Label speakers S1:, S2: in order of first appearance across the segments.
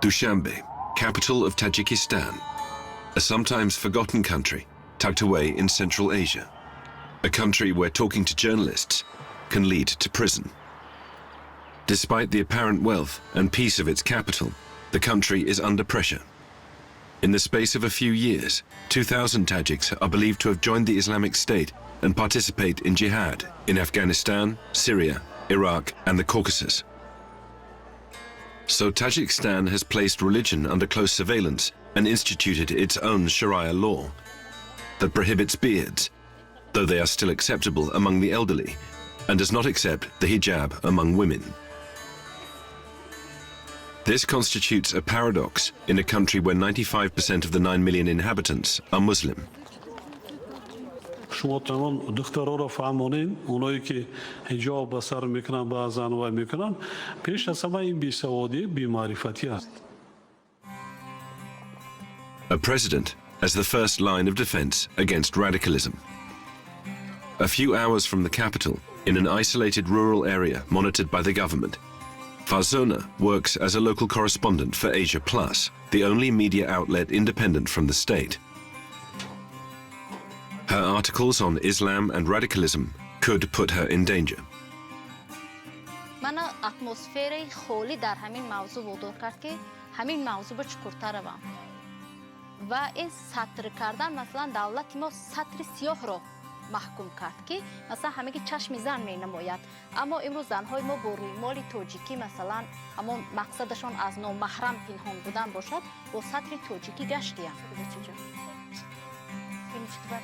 S1: Dushanbe, capital of Tajikistan, a sometimes forgotten country tucked away in Central Asia, a country where talking to journalists can lead to prison. Despite the apparent wealth and peace of its capital, the country is under pressure. In the space of a few years, 2,000 Tajiks are believed to have joined the Islamic State and participate in jihad in Afghanistan, Syria, Iraq, and the Caucasus. So Tajikistan has placed religion under close surveillance and instituted its own Sharia law that prohibits beards, though they are still acceptable among the elderly, and does not accept the hijab among women. This constitutes a paradox in a country where 95% of the 9 million inhabitants are Muslim.
S2: شما تمام دخترها رو فهمونین اونایی که حجاب به سر میکنن به زنوای میکنن پیش از همه این بیسوادی بی‌معرفتی است.
S1: A president as the first line of defense against radicalism. A few hours from the capital, in an isolated rural area monitored by the government, Farzona works as a local correspondent for Asia Plus, the only media outlet independent from the state. Her articles on Islam and radicalism could put her in danger.
S3: من اتمسفر خالی در همین موضوع وادار کرد که همین موضوع به چکورتر روم و این سطر کردن مثلا دولت ما سطر سیاه را محکوم کرد که مثلا همه که چشم زن می نماید، اما امروز زنهای ما با رویمال تاجیکی مثلا اما مقصدشان از نامحرم پنهان بودن باشد با سطر تاجیکی گشتیم.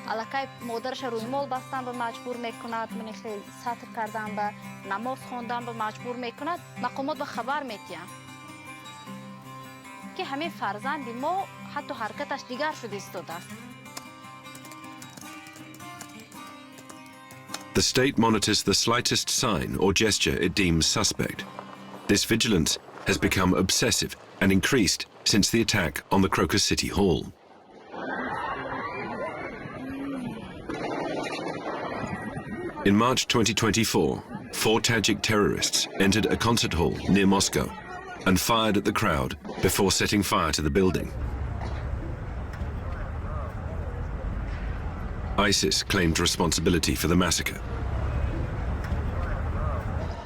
S3: علاقه مادرش رویمال بستن به مجبور میکند، من خیلی سطر کردن به نماز خواندن به مجبور میکند، مقامات به خبر میتیم که همه فرزند ما حتی حرکتش دیگر شده ایستاده است.
S1: The state monitors the slightest sign or gesture it deems suspect. This vigilance has become obsessive and increased since the attack on the Crocus City Hall. In March 2024, 4 Tajik terrorists entered a concert hall near Moscow and fired at the crowd before setting fire to the building. ISIS claimed responsibility for the massacre.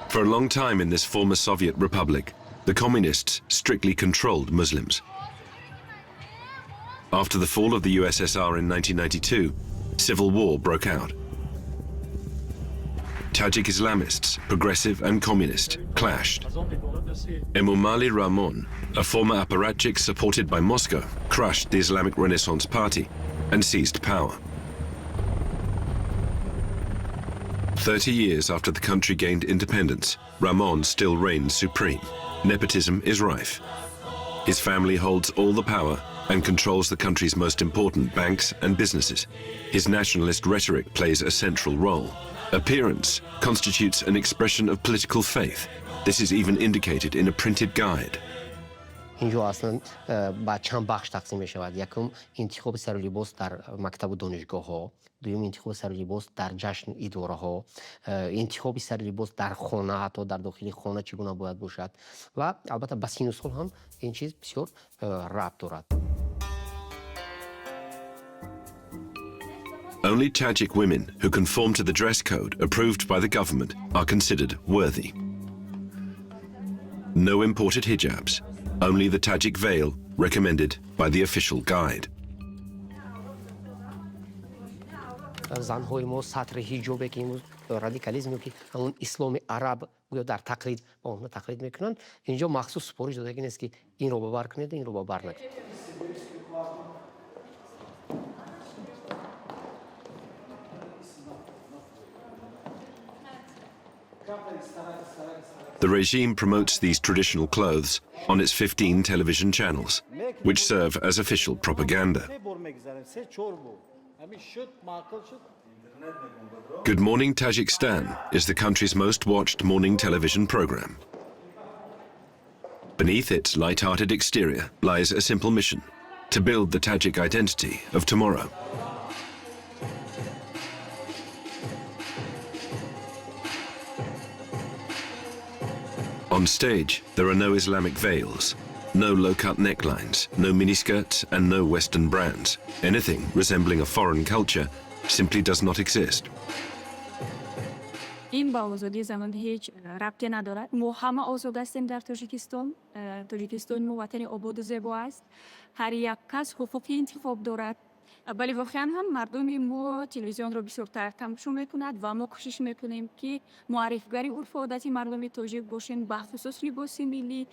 S1: For a long time in this former Soviet republic, the communists strictly controlled Muslims. After the fall of the USSR in 1992, civil war broke out. Tajik Islamists, progressive and communist, clashed. Emomali Rahmon, a former apparatchik supported by Moscow, crushed the Islamic Renaissance Party and seized power. 30 years after the country gained independence, Rahmon still reigns supreme. Nepotism is rife. His family holds all the power and controls the country's most important banks and businesses. His nationalist rhetoric plays a central role. Appearance constitutes an expression of political faith. This is even indicated in a printed guide.
S4: اینجا اصلا با چند بخش تقسیم می شود. یکم انتخاب سر لباس در مکتب و دانشگاه ها، دوم انتخاب سر لباس در جشن اداره ها، انتخاب سر لباس در خانه، حتی در داخل خانه چگونه باید باشد و البته با سین و سال هم این چیز بسیار ربط دارد.
S1: Only Tajik women who conform to the dress code approved by the government are considered worthy. No imported hijabs, only the Tajik veil recommended by the official guide.
S4: زنهای ما سطر هیجابه که این رادیکالیسم که همون اسلام عرب گویا در تقلید با اون تقلید میکنن، اینجا مخصوص سپارش داده نیست که این رو باور کنید این رو باور نکنید.
S1: The regime promotes these traditional clothes on its 15 television channels, which serve as official propaganda. Good Morning Tajikistan is the country's most watched morning television program. Beneath its light-hearted exterior lies a simple mission: to build the Tajik identity of tomorrow. On stage, there are no Islamic veils. No low-cut necklines, no miniskirts, and no Western brands. Anything resembling a foreign culture simply does not exist.
S5: این با آزادی زنان هیچ ربطی ندارد. ما همه آزاد هستیم در تاجیکستان. تاجیکستان ما وطن آباد و زیبا است. هر یک کس حقوق انتخاب دارد. ولی واقعا هم مردم ما تلویزیون رو بسیار تماشا میکند و ما کوشش میکنیم که معرفیگری عرف و عادت مردم تاجیک باشیم به خصوص لباس ملی.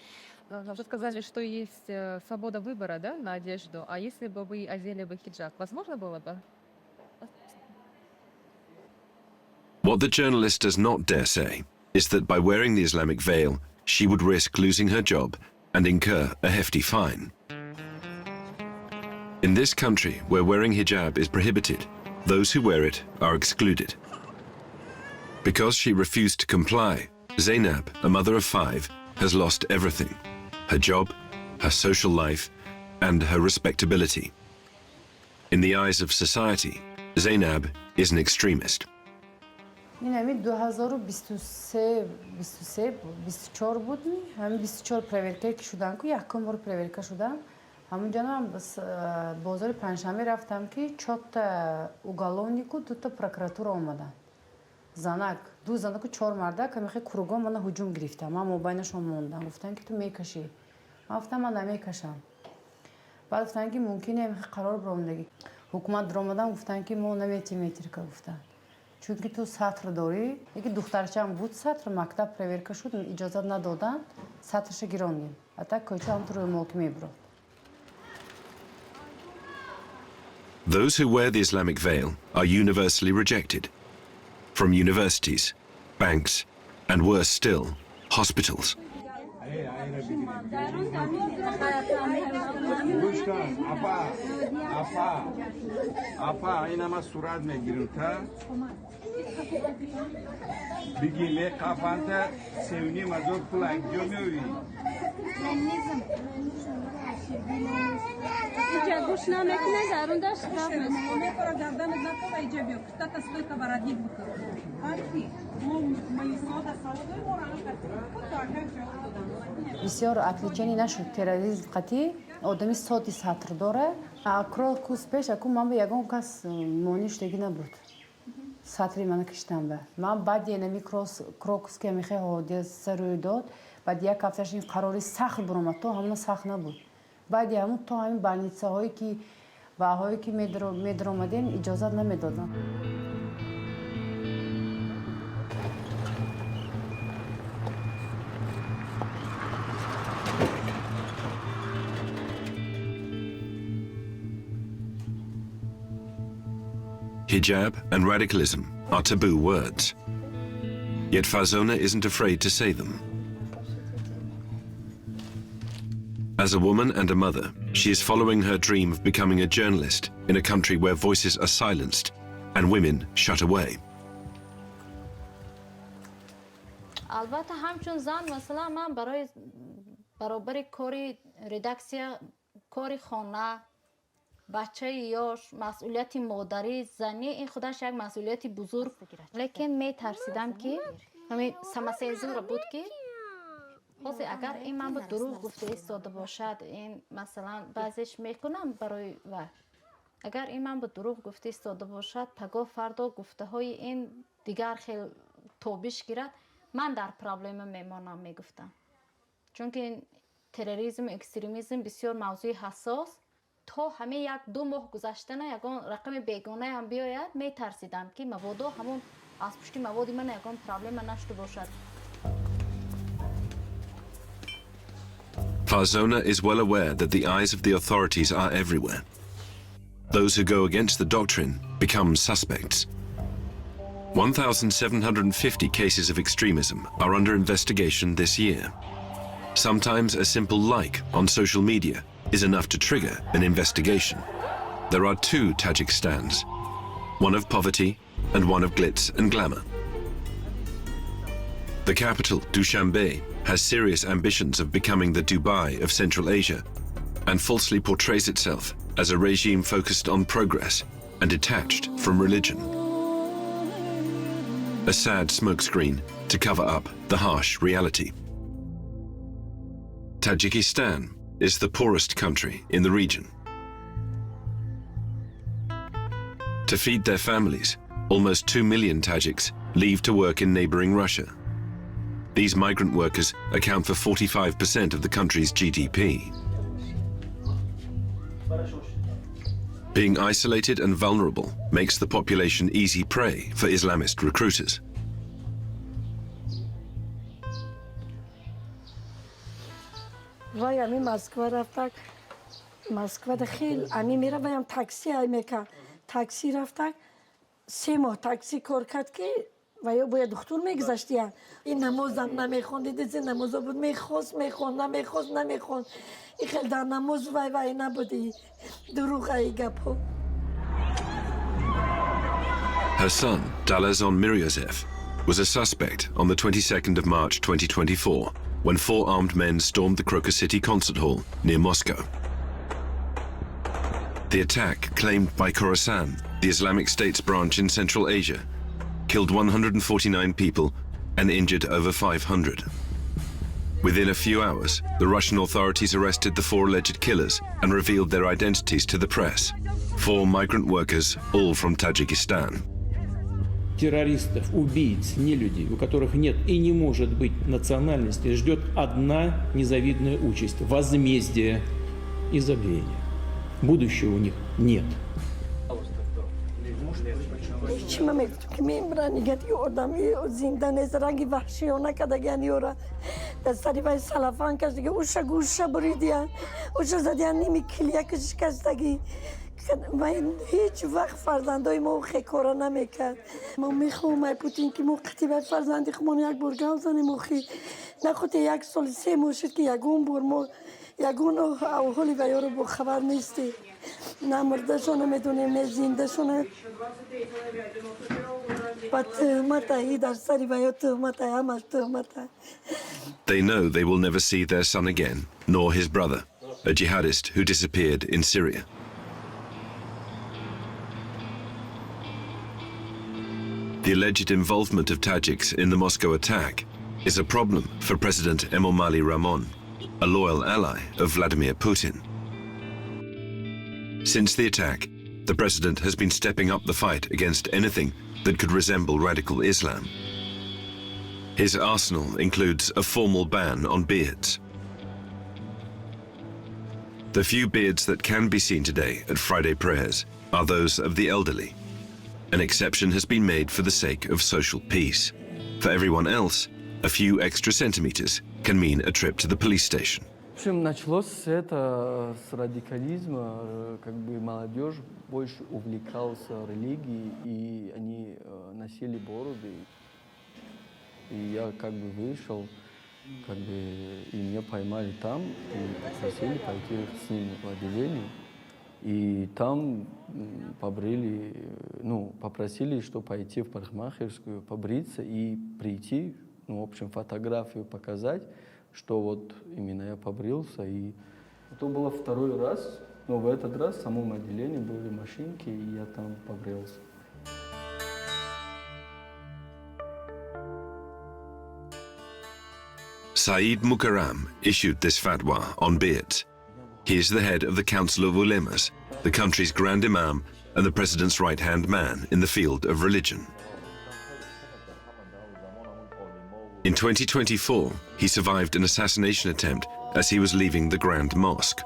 S6: Вы сказали, что есть свобода выбора, да, на одежду. А если бы вы одели бы хиджаб, возможно было бы?
S1: What the journalist does not dare say is that by wearing the Islamic veil, she would risk losing her job and incur a hefty fine. In this country, where wearing hijab is prohibited, those who wear it are excluded. Because she refused to comply, Zainab, a mother of 5, has lost everything: her job, her social life, and her respectability. In the eyes of society, Zainab is an extremist.
S7: این همین 2023-24 بود. همین 24 پرورکه که شدن که یکم بار پرورکه شدم. همونجا هم بازار پنجشنبه رفتم که 4 تا уголовник و 2 تا прокуратура اومدن. زنک 2 زنک و 4 مرده که میخوای کروگا من هجوم گرفتم. من موبایلشون موندم. گفتن که تو میکشی. من گفتم من نمیکشم. بعد گفتن که ممکنه میخوای قرار برام حکومت درآمدن گفتن که ما نمیتونیم ترک گفتن. چون که تو سطر داری، یکی دخترچم بود سطر مکتب پرورکه شد اجازه ندادن سطرش گیراندیم. حتی کوچه هم تو روی محکمه برد.
S1: Those who wear the Islamic veil are universally rejected. From universities, banks, and worse still, hospitals.
S7: بسیار اپلیکیشنی نشد تروریسم قطعی آدمی صوتی سطر داره. کروکوس پیش اکو من به یگان کس مونیش دیگه نبود. سطری من کشتم به. من بعد یه نمی کروکوس که میخواه هودی سروی داد. بعد یک هفتهش این قراری سخت برام تو همون سخت نبود. بعد همون تو همین بانیتسه هایی که هایی که میدرآمدین اجازه نمیدادن.
S1: Hijab and radicalism are taboo words. Yet Farzona isn't afraid to say them. As a woman and a mother, she is following her dream of becoming a journalist in a country where voices are silenced and women shut away.
S3: البته همچون زن مثلا من برابر کاری ردکسیا کاری خانه بچه یاش مسئولیت مادری زنی این خودش یک مسئولیت بزرگ لیکن می ترسیدم که همین سمسه زور بود که خاصی اگر این من به دروغ گفته ایستاده باشد این مثلا بعضیش میکنم برای و اگر این من به دروغ گفته ایستاده باشد پگاه فردا گفته های این دیگر خیلی توبیش گیرد من در پرابلم میمانم میگفتم چون که تروریسم اکستریمیسم بسیار موضوع حساس تا همه یک 2 ماه گذشته نه یکان رقم بیگانه هم بیاید می ترسیدم که مبادا همون از پشت موادی من یکان پرابلم نشده باشد.
S1: Farzona is well aware that the eyes of the authorities are everywhere. Those who go against the doctrine become suspects. 1,750 cases of extremism are under investigation this year. Sometimes a simple like on social media is enough to trigger an investigation. There are 2 Tajikistans, one of poverty and one of glitz and glamour. The capital, Dushanbe, has serious ambitions of becoming the Dubai of Central Asia and falsely portrays itself as a regime focused on progress and detached from religion. A sad smokescreen to cover up the harsh reality. Tajikistan is the poorest country in the region. To feed their families, almost 2 million Tajiks leave to work in neighboring Russia. These migrant workers account for 45% of the country's GDP. Being isolated and vulnerable makes the population easy prey for Islamist recruiters.
S8: وای امی مسکو رفتک مسکو دخیل امی میره ویم تاکسی های میکرد تاکسی رفتک 3 ماه تاکسی کار کرد که و یا باید دکتر میگذاشتی این نمازم نمیخوند دیدی نمازا بود میخواست میخوند نمیخواست نمیخوند این خیلی در نماز وای نبودی دروغ ای گپو.
S1: Her son, Dalazon Miryazev, was a suspect on the 22nd of March 2024 when 4 armed men stormed the Crocus City concert hall near Moscow. The attack, claimed by Khorasan, the Islamic State's branch in Central Asia, killed 149 people and injured over 500. Within a few hours, the Russian authorities arrested the 4 alleged killers and revealed their identities to the press. 4 migrant workers, all from Tajikistan.
S9: Террористов, убийц, нелюдей, у которых нет и не может быть национальности, ждет одна незавидная участь – возмездие и забвение. Будущего у них нет.
S8: چی میگفتم که میمرن نگهی آدمی زندان زرنگی وحشیانه که دیگه یورا دستاری وای سلافان کش دیگه اوشا گوشا بریدیان اوشا زدیان نیمی کلیه کشش کشتگی و هیچ وقت فرزندای ما خیکارا نمیکرد ما میخوام مای پوتین که ما قطیبه فرزندی خمان یک برگاو زنیم موخی نخواد 1 سال 3 ماه شد که یگون بر ما یگون اوهالی و یارو با خبر نیستی نه مردشونه میدونیم نه زندهشونه با تهمت هی در سری و یا تهمت همش تهمت.
S1: They know they will never see their son again, nor his brother, a jihadist who disappeared in Syria. The alleged involvement of Tajiks in the Moscow attack is a problem for President Emomali Rahmon, a loyal ally of Vladimir Putin. Since the attack, the president has been stepping up the fight against anything that could resemble radical Islam. His arsenal includes a formal ban on beards. The few beards that can be seen today at Friday prayers are those of the elderly. An exception has been made for the sake of social peace. For everyone else, a few extra centimeters can mean a trip to the police station.
S10: В общем, началось это с радикализма, как бы молодежь больше увлекалась религией, и они носили бороды. И я как бы вышел, как бы, и меня поймали там, и попросили пойти с ними в отделение. И там побрили, ну, попросили, что пойти в парикмахерскую, побриться и прийти, ну, в общем, фотографию показать, что вот именно я побрился. И это было 2-й раз, но в этот раз в самом отделении были машинки, и я там побрился.
S1: Saeed Mukarram issued this fatwa on beards. He is the head of the Council of Ulemas, the country's Grand Imam and the president's right-hand man in the field of religion. In 2024, he survived an assassination attempt as he was leaving the Grand Mosque.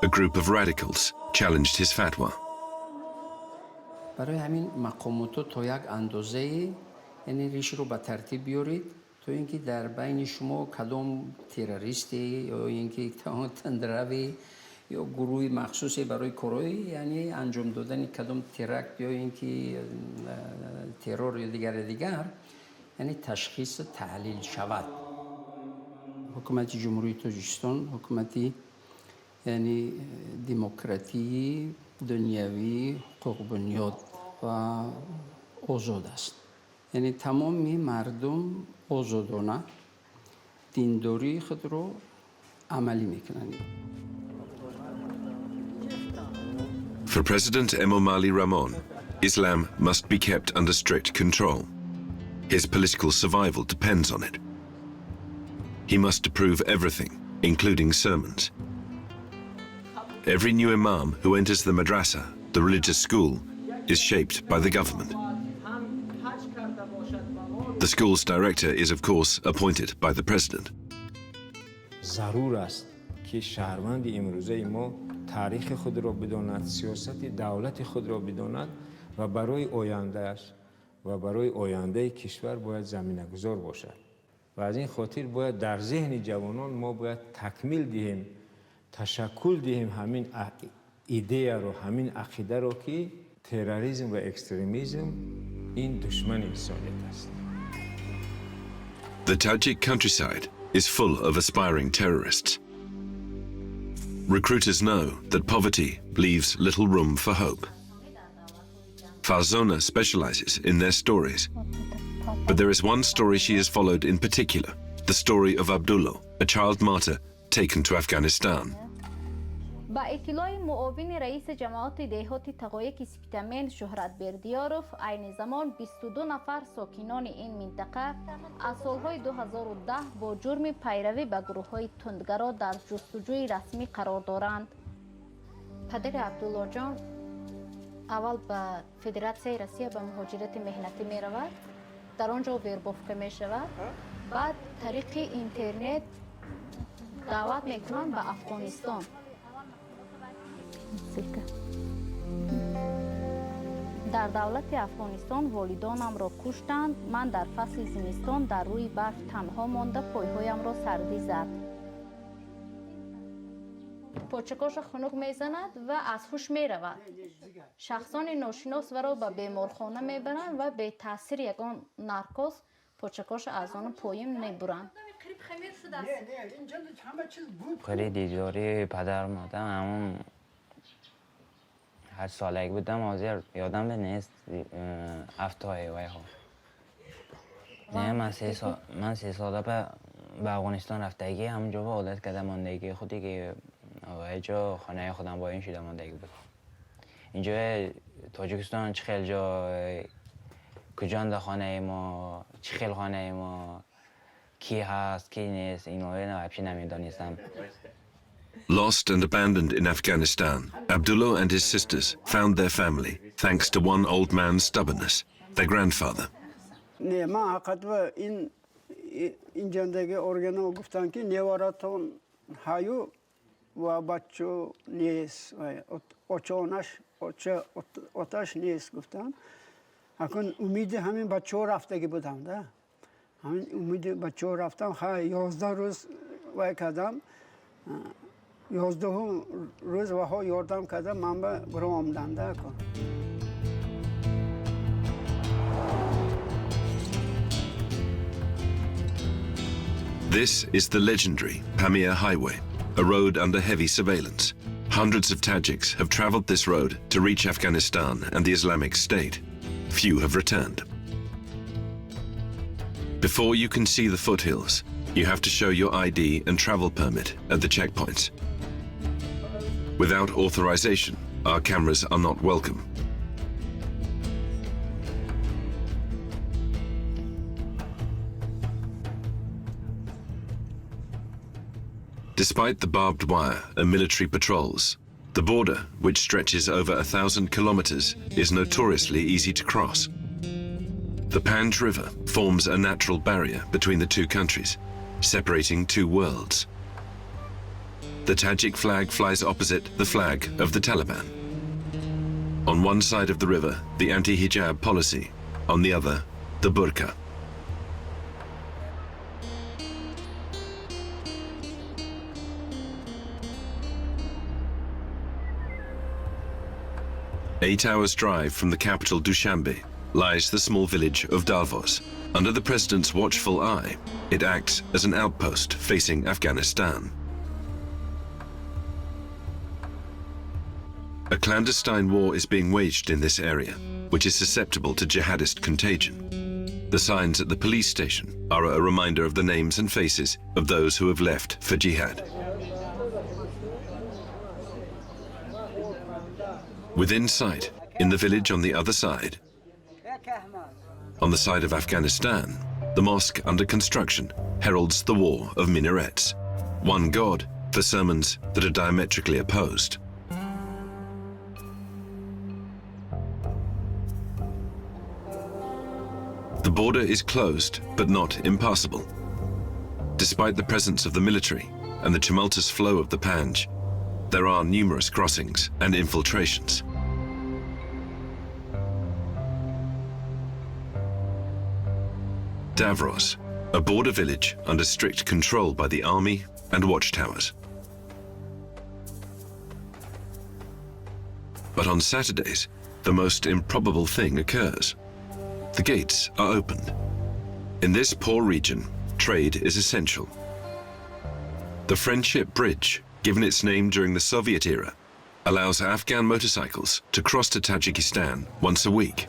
S1: A group of radicals challenged his fatwa.
S11: برای همین مقامات تا یک اندازه یعنی ریش رو به ترتیب بیارید تو اینکه در بین شما کدام تروریستی یا اینکه تندروی یا گروهی مخصوصی برای کارهای یعنی انجام دادن کدام ترکت یا اینکه ترور یا دیگر یعنی تشخیص تحلیل شود. حکومت جمهوری تاجیکستان حکومتی یعنی دموکراتی دنیوی حقوق بنیاد و آزاد است. یعنی تمامی مردم آزادانه دینداری خود رو عملی میکنن.
S1: For President Emomali Rahmon, Islam must be kept under strict control. His political survival depends on it. He must approve everything, including sermons. Every new imam who enters the madrasa, the religious school, is shaped by the government. The school's director is, of course, appointed by the president.
S12: ضرور است که شهروند امروزه ما تاریخ خود را بداند، سیاست دولت خود را بداند و برای آیندهش و برای آینده کشور باید زمینه‌گذار باشد. و از این خاطر باید در ذهن جوانان ما باید تکمیل دهیم، تشکل دهیم همین ایده رو، همین عقیده رو که تروریسم و اکستریمیسم این دشمن انسانیت است.
S1: The Tajik countryside is full of aspiring terrorists. Recruiters know that poverty leaves little room for hope. Farzona specializes in their stories. But there is one story she has followed in particular, the story of Abdullah, a child martyr taken to Afghanistan.
S3: با اطلاع معاون رئیس جماعت دهاتی تقایق سپیتمن شهرت بردیاروف، عین زمان 22 نفر ساکنان این منطقه از سالهای 2010 با جرم پیروی به گروه‌های تندگرا در جستجوی رسمی قرار دارند. پدر عبدالله جان اول به فدراسیون روسیه به مهاجرت مهنتی می رود، در آنجا وربافته می شود، بعد طریق اینترنت دعوت می کنند به افغانستان. در دولت افغانستان والدانم را کشتند. من در فصل زمستان در روی برف تنها مانده پایهایم را سردی زد. پاچکاش خنک میزند و از هوش می رود. شخصان ناشناس و را به بیمارخانه می برند و به تاثیر یگان نارکوز پاچکاش از آن پایم می برند.
S13: خیلی دیداری پدر مادرم همون 8 سالگی بودم، حاضر یادم نیست 7 وای ها. نه من 3 سال به افغانستان رفتگی همونجا عادت کردم ماندگی خودی که اینجا خانه خودم با این شده ماندگی بود. اینجا تاجیکستان چه خیلی جا کجان خانه ما، چه خیلی خانه ما، کی هست کی نیست، اینو نمیدانستم.
S1: Lost and abandoned in Afghanistan, Abdullah and his sisters found their family thanks to one old man's stubbornness, their grandfather.
S14: نه من حقیقت و این زندگی ارگانو گفتن که نیواراتون هایو و بچو نیست و آتش نیست گفتن. اکن امید همین بچه رفتگی بودم ده. همین امید بچه رفتم. 11 روز وای کردم. 11 روز و ها یاردم کردم من به گروه آمدن ده کن.
S1: This is the legendary Pamir Highway, a road under heavy surveillance. Hundreds of Tajiks have traveled this road to reach Afghanistan and the Islamic State. Few have returned. Before you can see the foothills, you have to show your ID and travel permit at the checkpoints. Without authorization, our cameras are not welcome. Despite the barbed wire and military patrols, the border, which stretches over 1,000 kilometers, is notoriously easy to cross. The Panj River forms a natural barrier between the two countries, separating two worlds. The Tajik flag flies opposite the flag of the Taliban. On one side of the river, the anti-hijab policy, on the other, the burqa. Eight hours' drive from the capital Dushanbe lies the small village of Davos. Under the president's watchful eye, it acts as an outpost facing Afghanistan. A clandestine war is being waged in this area, which is susceptible to jihadist contagion. The signs at the police station are a reminder of the names and faces of those who have left for jihad. Within sight, in the village on the other side, on the side of Afghanistan, the mosque under construction heralds the war of minarets. one God for sermons that are diametrically opposed. The border is closed, but not impassable. Despite the presence of the military and the tumultuous flow of the Panj, there are numerous crossings and infiltrations. Davros, a border village under strict control by the army and watchtowers. But on Saturdays, the most improbable thing occurs. The gates are opened. In this poor region, trade is essential. The Friendship Bridge, given its name during the Soviet era, allows Afghan motorcycles to cross to Tajikistan once a week.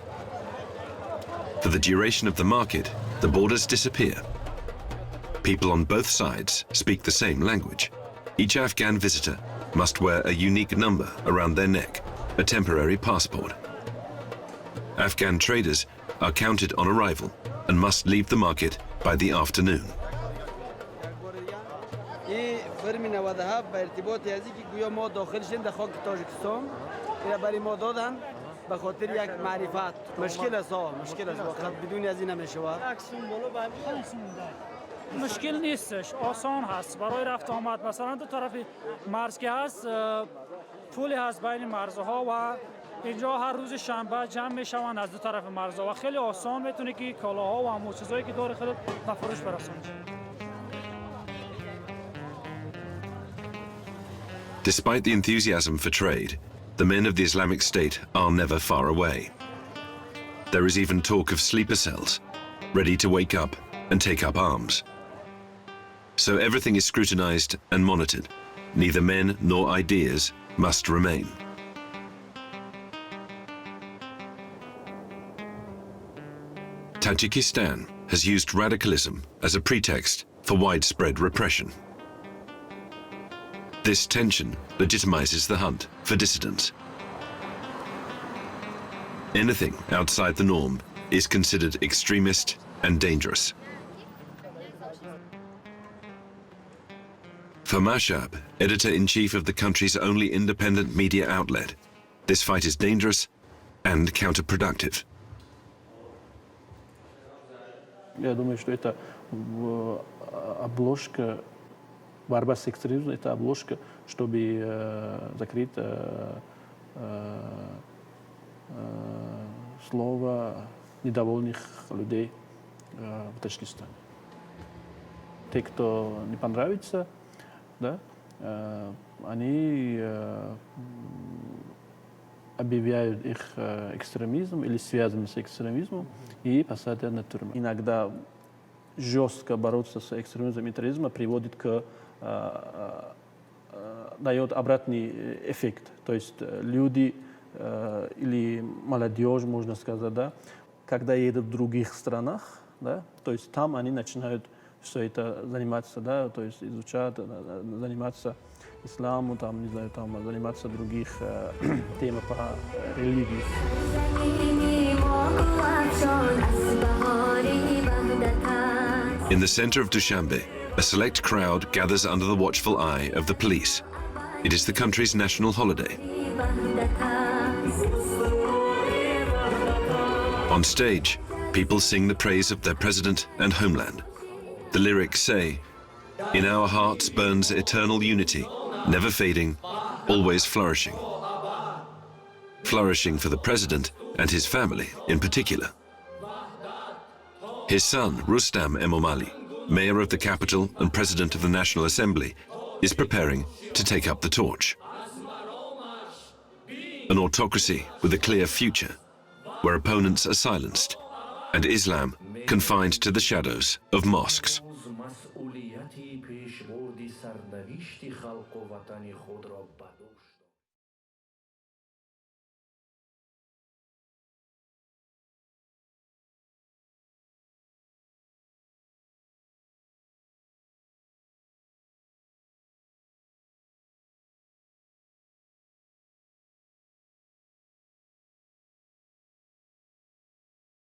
S1: For the duration of the market, the borders disappear. People on both sides speak the same language. Each Afghan visitor must wear a unique number around their neck, a temporary passport. Afghan traders are counted on arrival and must leave the market by the afternoon.
S15: مشکل نیستش آسان هست برای رفت آمد مثلا دو طرف مرز که هست پلی هست بین مرزها و اینجا هر روز شنبه جمع میشوند از دو طرف مرزها و خیلی آسان میتونه که کالاها و همون چیزایی که داره خیلی به فروش برسونه.
S1: Despite the enthusiasm for trade, the men of the Islamic State are never far away. There is even talk of sleeper cells, ready to wake up and take up arms. So everything is scrutinized and monitored. Neither men nor ideas must remain. Tajikistan has used radicalism as a pretext for widespread repression. This tension legitimizes the hunt for dissidents. Anything outside the norm is considered extremist and dangerous. For Mashab, editor-in-chief of the country's only independent media outlet, this fight is dangerous and counterproductive.
S16: Я думаю, что это обложка, борьба с экстремизмом, это обложка, чтобы закрыть слово недовольных людей в Таджикистане. Те, кто не понравится, да, они объявляют их экстремизм или связанным с экстремизмом и посадят на тюрьму. Иногда жестко бороться с экстремизмом и терроризмом приводит к дает обратный эффект. То есть люди или молодежь, можно сказать, да, когда едут в других странах, да, то есть там они начинают все это заниматься, да, то есть изучать, заниматься исламом, там, не знаю, там, заниматься других тем по религии.
S1: In the center of Dushanbe, a select crowd gathers under the watchful eye of the police. It is the country's national holiday. On stage, people sing the praise of their president and homeland. The lyrics say, "In our hearts burns eternal unity, never fading, always flourishing." Flourishing for the president and his family in particular. His son, Rustam Emomali, mayor of the capital and president of the National Assembly, is preparing to take up the torch. An autocracy with a clear future, where opponents are silenced and Islam confined to the shadows of mosques.
S17: مسئولیتی پیشبردی سرنوشتی خلق و وطن خود را بدوش